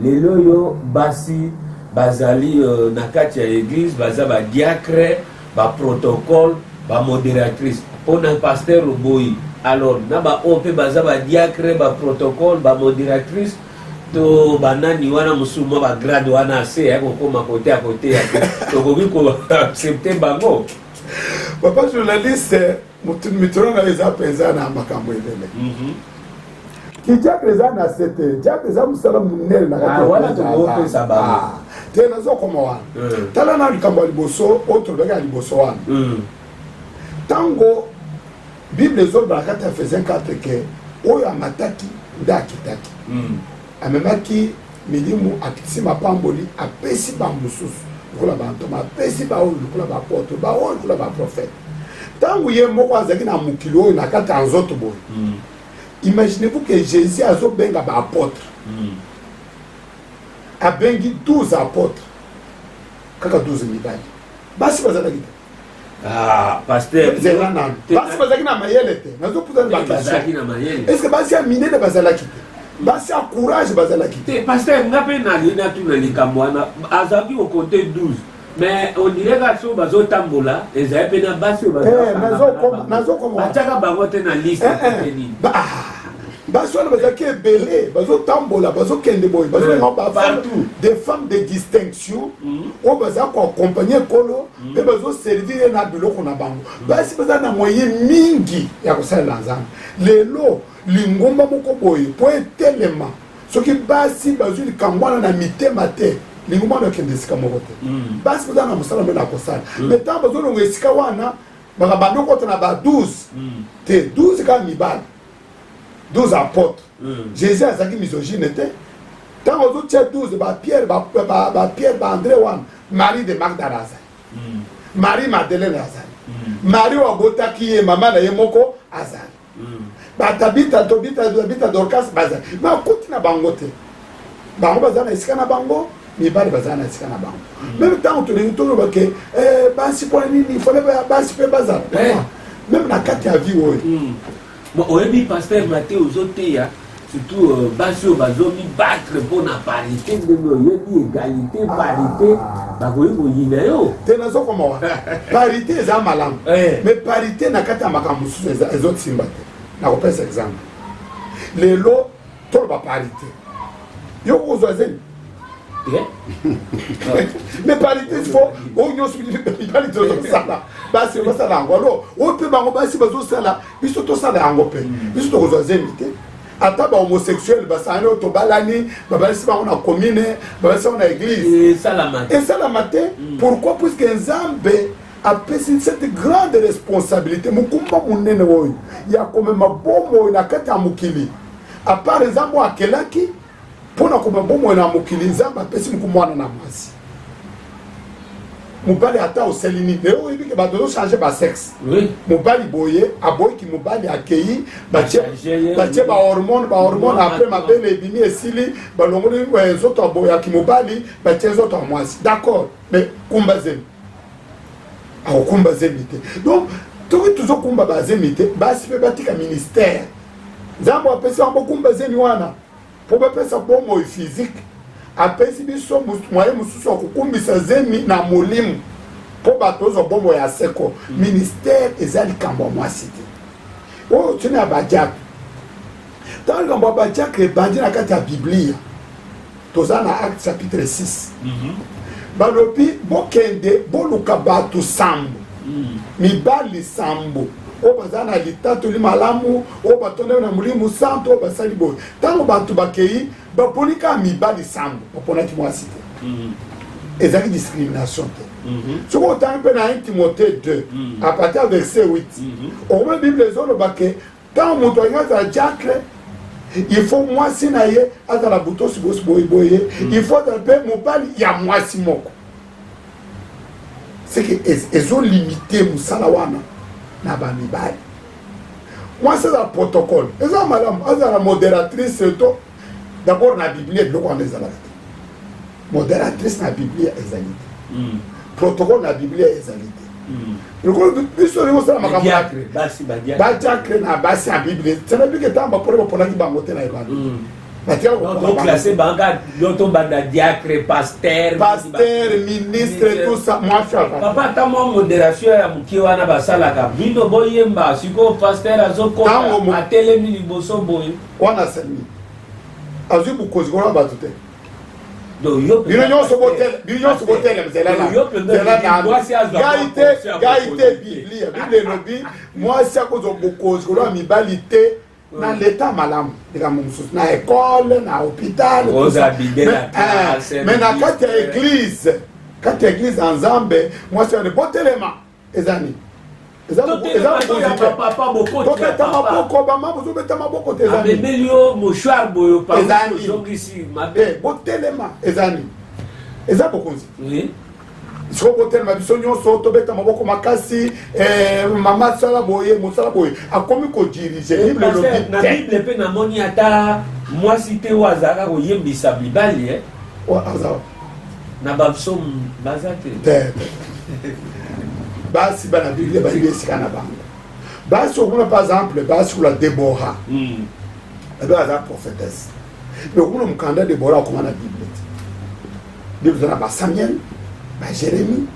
lelo yo basi bazali na kati ya église baza ba diacre ba protocole ba modératrice pona pasteur boyi alors na ba ope baza ba diacre ba protocole ba modératrice to banani wana musulma ba grade wana ase ya kokoma kote à côté ya tokoki ko accepter bango papa journaliste mitoro na eza penza na makambo ebele diacre eza na sete diacre eza musala munene na kati wana tokope sababa te nazokoma wana tala na likambo ya liboso otolobaki ya liboso wana ntango bible ezoloba na kati ya Efesiens 4 ke oyo amataki nde akitaki amemaki milimu akitisi mapamboli apesi bamosusu lokola bantoma apesi baoyo lokola bapotre baoyo lokola baprofete ntango ye moko azalaki na mokili oyo na kati ya nzoto boye imaginez-vous que Jésus azobenga baapôtre abengi 12 apôtres kaka 12 mibali basi bazalaki te pasteur nzela nano basi bazalaki na mayele te nazopusani bakestion est ce que basi ya minene bazalaki te basi ya courage bazalaki te pasteur nga mpe natuna likambo wana azalaki kokote 12 mais on dirait que so bazotambola ezali mpe na basi oyo batiaka bango te na liste nini basi wana bazalaki ebele bazotambola bazokende boye bazobenga des femmes de distinction oyo baza koaccompagne ekolo mpe bazoservir ye na biloko na bango basi baza na moyen mingi ya kosalela nzambe lelo lingomba moko boye po etelema soki basi bazwi likambo wana na mitema te lingomba wana okende esika moko te basi baza na mosala mpe na kosala mais ntango bazolonga esika wana bakabandi okota na ba 12 te 12 kaka mibali 12 apôtres. Jésus a dit misogyne. Tant que tu as 12, Pierre, André, Marie de Magdala, Marie Madeleine Azali, Marie Wabota qui est maman de Yemoko Azali, Tabita Dorcas Bazali. Mais écoute, na bangote. Bango Bazana Iskana Bango, mais pas de Bazana Iskana Bango. Même temps, tu es tout le monde que Bansi Polini, il fallait Bansi Bazar. Même la carte à vie, oui. Bon, oyebi pasteur Mathieu ozoteya surtout basi oyo bazomi battre mpona parité ndenge oyebi égalité parité bakoyi koyina yo te nazokoma wa parité eza malamu mais parité na kati ya makambo mosusu ezotimba te nakopesa exemple lelo toloba parité yo kozwa zeni mais parité fo oyo nyonso parité ozosala basi bazosala yango alo oyo mpe bango basi bazosala biso tosala yango mpe biso tokozwa zemi te ata bahomosexuel basala oyo tobalani babalisi bango na commune babalisi bango na église esalama te pourquoi puisque nzambe apesi cette grande responsabilité mokumba monene oyo ya komema bomo oyo na kati ya mokili apart nzambe oyo akelaki mpona komema bomo oyo na mokili nzambe apesi mokumba wana na mwasi mobali ata oseli nini lelo oyebike bato ozochange basexe mobali boye aboyiki mobali akei batie bahormone apres mabele ebimi esili balongoli nzoto aboyaki mobali batie nzoto ya mwasi d'accord mais kumba zemi akokumba zemi te donc toki tozokumba bazemi te basi mpe batika ministère nzambe apesi yango kumba zemi wana mpo bapesa bomoi physique apesi biso moye mosusu akokumbisa zemi na molimo mpo bato ozwa bombo ya seko ministère eza likambo ya mwasi te oyo tuna ya badiakre ntango likambo ya badiakre ebandi na kati ya biblia toza na acte chapitre 6 balobi bokende boluka bato sambo mibali sambo oyo baza na litatoli malamu oyo batondeli na molimo santo oyo basali boye ntango bato bakei baponi kaka mibali sambo baponaki mwasi te ezalaki discrimination te soki otangi mpe na 1 Timothée 2 à partir ya verset 8 okomona bible ezoloba ke ntango moto alingi azala diacre il faut mwasi na ye azala butosi bosi boyeboye il faut azala mpe mobali ya mwasi moko seke ezolimite mosala wana na bamibali mwasi azala protocole eza malamu azala modératrice to d'abord na biblia biloko wana ezalaka te modératrice na biblia ezali te protocole na biblia ezali te lokolo biso olingi osala makambo badiacre na basi ya biblia tena bike ntango bapone baponaki bango te na ebando classé banga l'auto banda diacre pasteur ministre tout ça moi papa ta mo modération ya mukie wana basalaka bino boyemba siko pasteur azokota atelemi liboso boye wana sami azwi bukozi kona bato te bino nyonso botele gaite biblia biblia elobi mwasi akozwa bukozi kona mibali te na leta malamu likambo mosusu na ekole na hôpital mais na kati ya église ya nzambe mwasi wane botelema ezani toketa maboko bama bozobeta maboko te ezani botelema ezani eza bokonzi soko telema biso nyonso tobeta maboko makasi mama sala boye mosala boye akomi ko diriger bible na bible pe na moni ata mwasi te wazaka ko yembisa bibali aza na babsom bazate basi bana bible ba yebesika na bango basi okuna par exemple basi kula Déborah aza prophétesse mais okuna mukanda Déborah okuma na bible bible na ba Samuel ba Jérémie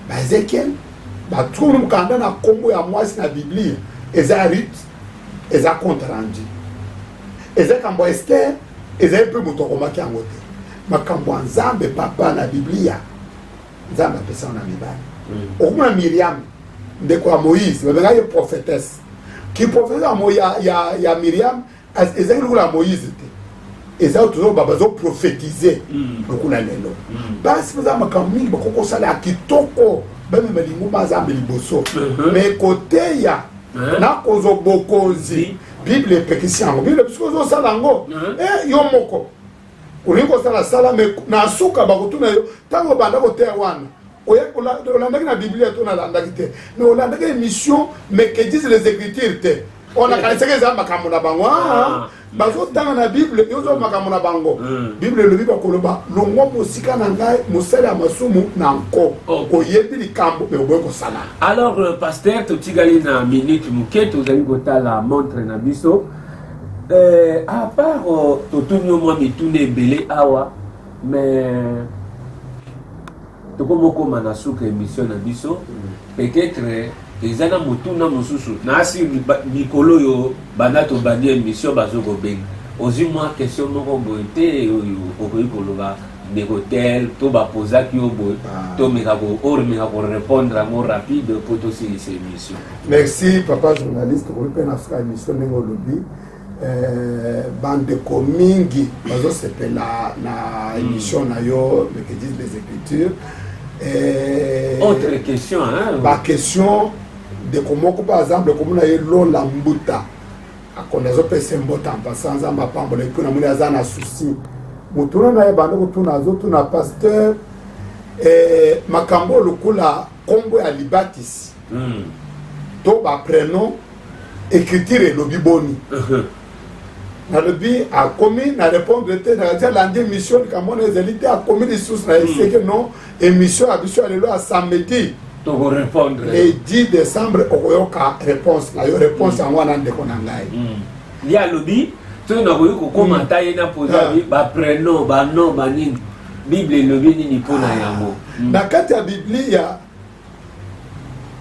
ba Ézéchiel ba tout mukanda na kombo ya mwasi na Biblia eza Ruth eza compte rendu eza kambo Esther eza pe mutokoma kyango te makambo nzambe papa na Biblia nzambe pesa na mibali okuma Miriam ndeko ya Moïse babenga ye prophétesse qui prophétesse ya Miriam eza ngula Moïse te eza toujours bazo prophétiser lokuna lelo basi baza makambo mingi bakoko sala kitoko bame malingo mazambe liboso mais côté ya na kozo bokozi bible pekisiango bible bisko zo sala ngo yo moko uliko sala mais na suka bakutuna yo tango banda ko te wana olandaki na Biblia to na landaki te mais olandaki émission mais que disent les écritures te on a connaissé que ça makambo na bango bazo tanga na Bible yozo makambo na bango Bible le biba koloba longo mosika na ngai mosala masumu na nko oyebi likambo pe obeko sala. Alors pasteur totigali na minute muke tozali kotala montre na biso à part totuni au moins mitune ebele awa mais tokomoko manasuka émission na biso peut-être ezana mutuna mususu na asi mikolo yo banato bandi émission bazoko bengi ozi moi question moko boite okoyi koloba de hôtel to ba posa ki obo to meka ko ormeka ko répondre mo rapide pour to ces émission. Merci papa journaliste ko pe na ska émission ngo lobi bande komingi bazo sepela na émission na yo mais que disent les écritures. Autre question, hein? Ma question de comment, par exemple, comme on a eu l'eau la mbuta, à connaître le symbole en passant, ça m'a pas embolé, puis on a mis un souci. Moutouna na yebande kutuna zotu na pasteur makambo lukula kombo ya libatis. To ba prénom écriture lobi boni. Na lobi a commis na répondre te na dire l'année mission kamone ezalité a commis des sources na c'est que non émission abiso alelo à samedi to répondre le 10 décembre okoyoka réponse la yo réponse en wana ndeko na ngai ya lobi to na ko commenter na posa ba prénom ba nom ba nini bible lobi nini pona yango na kati ya biblia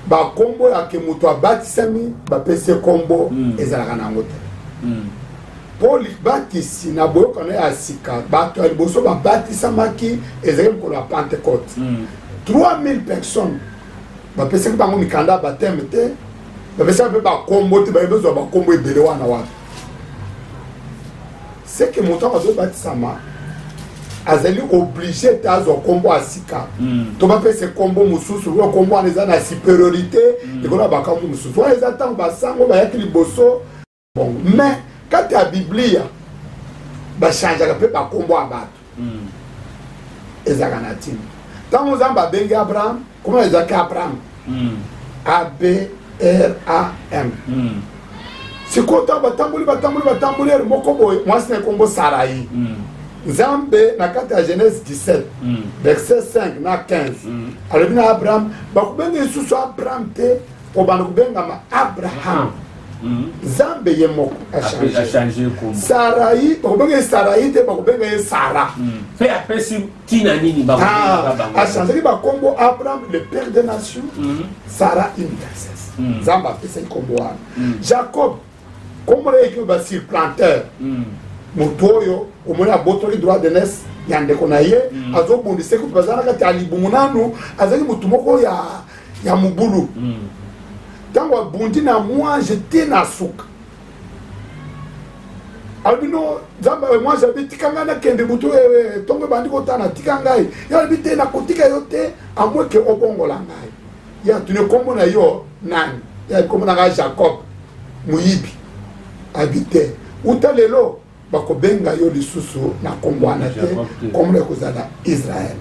ba kombo ya ke muto abatisami ba pese kombo ezalaka na ngote Paul batisi na boyoka na ya sika bato ya liboso babatisamaki ezali mokolo ya Pentecôte 3000 personnes bapesaki bango mikanda ya bateme te bapesaki mpe bakombo te bayebezwa bakombo ebele wana wapi seke moto ako azobatisama azali oblige te azwa kombo ya sika to bapese kombo mosusu lokola kombo wana eza na supériorité likolo ya bakambo mosusu wana eza ntango basango bayaki liboso bon mais kati ya Biblia bashanjaka mpe bakombo ya bato ezalaka na ntina ntango nzambe abengi Abraham koma ezalaki Abraham ABRAM sikoyo ntango batamboli ere moko boye mwasi na ekombo Sarai nzambe na kati ya Genèse 17 verset 5 na 15 alobi na Abraham bakobenga lisusu Abraham te kobanda kobengama Abraham Zambe ye moko a changé Sarai, bakobenga Sarai te bakobenga Sara. Fait apesi tina nini bakobenga a changé ba kombo Abraham le père des nations, Sarah une princesse. Zamba apesi kombo wana. Jacob kombo le ki ba surplanteur. Motoyo omona abotoli droit de naissance yande kona ye azobundise ko bazana kati alibumunanu azali mutu moko ya mubulu. Tango abundi na moi j'étais na suka albino zamba moi j'habite tikanga na kende butu tongo bandi ko tana tikanga ya habite na kotika yote amwe ke obongola ngai ya tune kombo na yo nani ya kombo na Jacob muyibi habite utalelo bakobenga yo lisusu na kombo ana te kombo na kozala Israël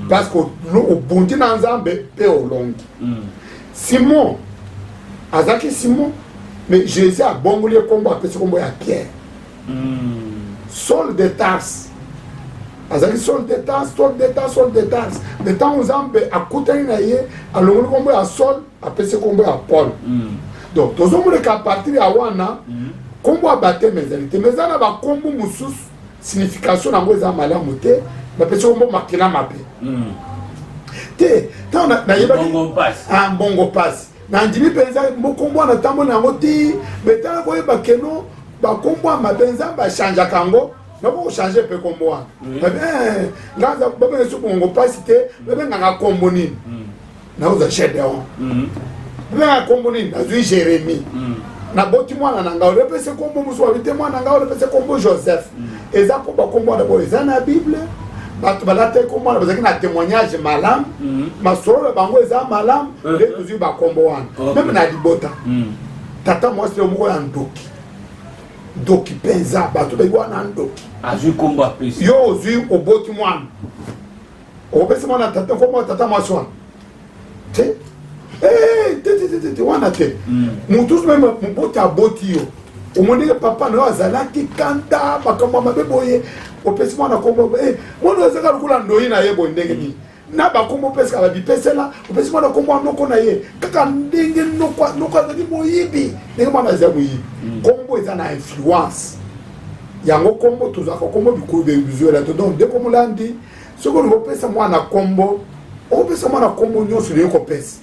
parce que obundi na nzambe pe olongi Simon azaki Simon mais Jésus a bongoli kombo apesi kombo ya Pierre Saul de Tarse azaki Saul de Tarse de temps nzambe akutani na ye alongoli kombo ya Saul apesi kombo ya Paul donc tozomona qu'à partir ya wana kombo abateme ezali mais ezala bakombo mosusu signification nango eza malamu te bapesi kombo makila mabe te ntango nayebaki mbongo pasi nandimi mpenza mokombo wana ntango nango ti betala koyeba keno bakombo ya mabe nzambe achangeaka yango nakokochange mpe kombo wana nganza babengesi bongo pasi te babengaka kombo nini naoza Gedeon babengaka kombo nini nazwi Jérémie naboti mwana na ngai repese kombo mosusu babite mwana na ngai repese kombo Joseph eza mpo bakombo wana boyo eza na Bible bato balate kombo wana bazalaki na témoignage malamu masolo bango eza malamu nde tozwi bakombo wana meme na libota tata mwasi moko ya ndoki mpenza bato bayi wana ndoki azwi kombo apesi yo ozwi oboti mwana okopesi mwana tata kombo tata mwasi wana te te wana te mutu meme moboti aboti yo omondeke papa nayo azalaki kanda makambo mabe boye opesi mwana kombo mwana azaka lokola ndoyi na ye boye ndenge nini na bakombo opesika babipesela opesi mwana kombo anoko na ye kaka ndenge noko azali moyibi ndenge mwana aza moyibi kombo eza na influence yango kombo tozwaka kombo bikulu bebizuela to donc ndeko molandi soki olingi opesa mwana kombo opesa mwana kombo nyonso olingi kopesa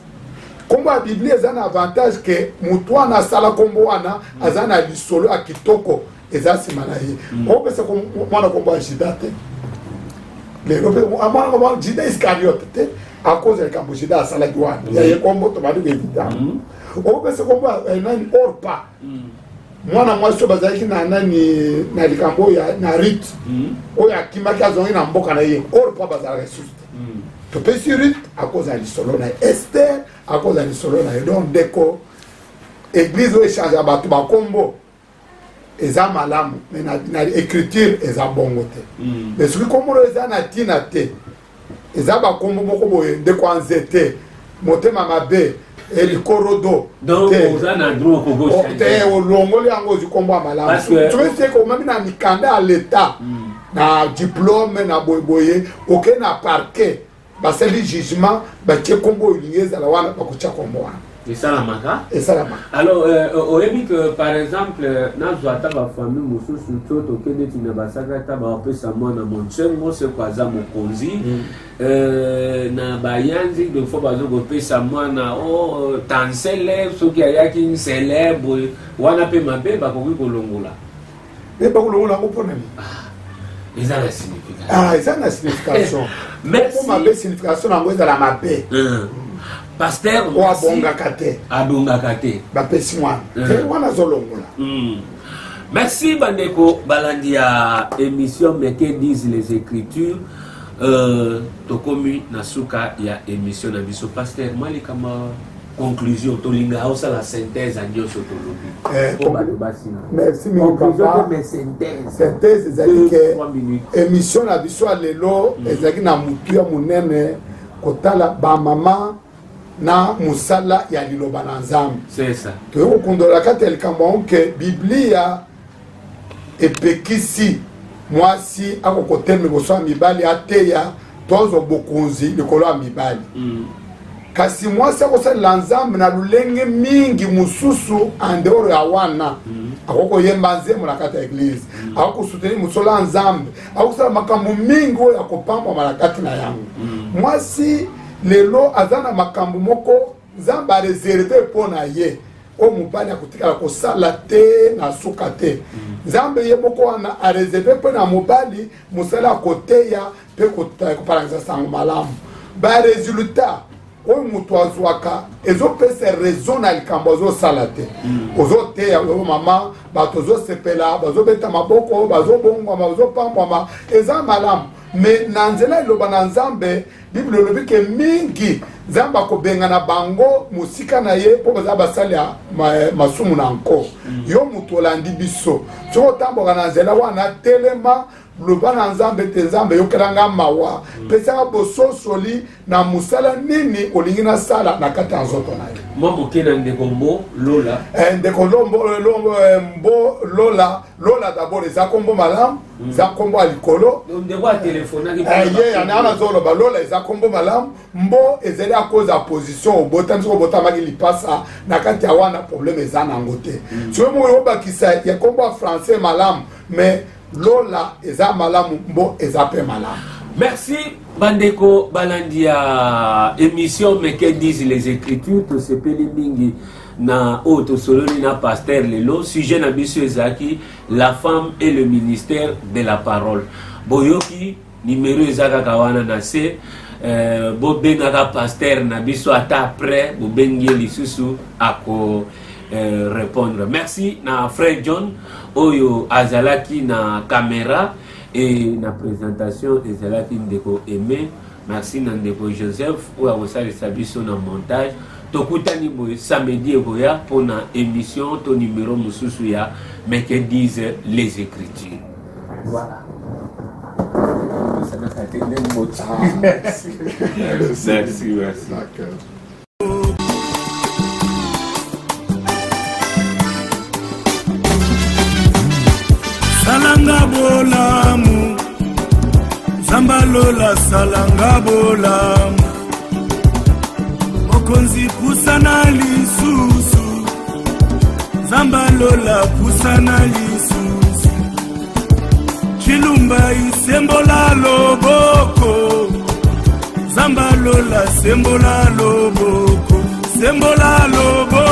kombo ya Biblia eza na avantage ke mutu wana asala kombo wana aza na lisolo ya kitoko eza nsima na ye opesa mwana kombo ya Juda te lelo mwana kombo Juda Iscariote te a cause ya likambo Juda asalaki wana yaye kombo tobandi koevita opesa kombo ya nani Orpa mwana mwasi oyo bazalaki na nani na likambo na Rite oyo akimaki azongi na mboka na ye Orpa bazalaka susu te topesi Rite a cause ya lisolo na Esther à cause de solo na donc deko église oyo échange bato bakombo eza malamu mais na écriture eza bongo te mais soki kombo eza na ntina te eza bakombo moko boye ndeko anzete motema mabe elikorodo te olongoli yango ozwi kombo ya malamu soki seke omemi na mikanda ya leta na diplôme na boyeboye oke na parquet basali jugement batie kombo olingi ezala wana bakotia kombo wana esalamaka alors oyebi que par exemple nazwa ata bafamille mosusu to tokende ti na basaka ata bapesa mwana monsengo seko aza mokonzi na bayanzi de fois bazokopesa mwana o tansele soki ayaki ncelebre wana mpe mabe bakoki kolongola bakolongola yango mpo nani eza na signification eza na signification mpo mabe signification yango ezala mabe pasteur o abongaka te bapesi mwana te wana azolongola merci bandeko balandi ya émission mais que disent les écritures tokomi na suka ya émission na biso pasteur malikama conclusion tolinga osala synthèse a nyonso tolobi merci mingi papa synthèse ezali ke émission na biso ya lelo ezalaki na mutu ya monene kotala bamama na musala ya liloba na nzambe toyei kokondola kati ya likambo yango ke biblia epekisi mwasi akokotelema liboso ya mibali ateya tozo bokonzi likolo ya mibali kasi mwasi akosalela nzambe na lulenge mingi mosusu andeoro ya wana akokoyemba nzembo na kati ya eglize akokosuteni mosolo ya nzambe akosala makambo mingi oyo akopambwama na kati na yango mwasi lelo aza na makambo moko nzambe areserve mpo na ye oyo mobali akotikala kosala te na suka te nzambe ye moko wana areserve mpe na mobali mosala akoteya mpe kopalangisa sango malamu baresultat oyo moto azwaka ezopesa raison na likambo azosala te ozoteya oyo mama bato ozosepela bazobeta maboko bazobongwama bazopambwama eza malamu me na nzela eloba na nzambe biblia elobi ke mingi nzambe akobenga na bango mosika na ye mpo baza basali ya masumu na nko yo moto olandi biso soki otamboka na nzela wana telema loba na nzambe te nzambe yokelanga mawa pesaka bososoli na musala nini olingi na sala na kati ya nzoto na ye mwa moke na ndeko mbo lola ndeko mbo lola d'abord eza kombo malamu eza kombo ya likolo ndeko atelefonaki ye ana nazoloba lola eza kombo malamu mbo ezali akoza ya position obotami soki obotamaki lipasa na kati ya wana problème eza nango te soki moko oyobakisa ya kombo ya français malamu mais lola eza malamu mbo eza pe malamu. Merci bandeko balandia émission mais que disent les écritures to sepeli mingi na auto soloni na pasteur lelo sujet na biso ezaki la femme et le ministère de la parole boyoki numéro ezaka kawana na se bobengaka pasteur na biso ata après bobengi lisusu ako répondre. Merci na frère John oyo azalaki na caméra et na présentation ezalaki ndeko Aimé. Merci na ndeko Joseph oyo akosalisa biso na montage. Tokutani boye samedi ekoya pour na émission to numéro mususu ya mais que disent les écritures. Voilà. Merci. D'accord. Salanga bolamu Zambalola salanga bolamu Mokonzi pusana lisusu Zambalola pusana lisusu Chilumba isembola loboko Zambalola sembola loboko Sembola loboko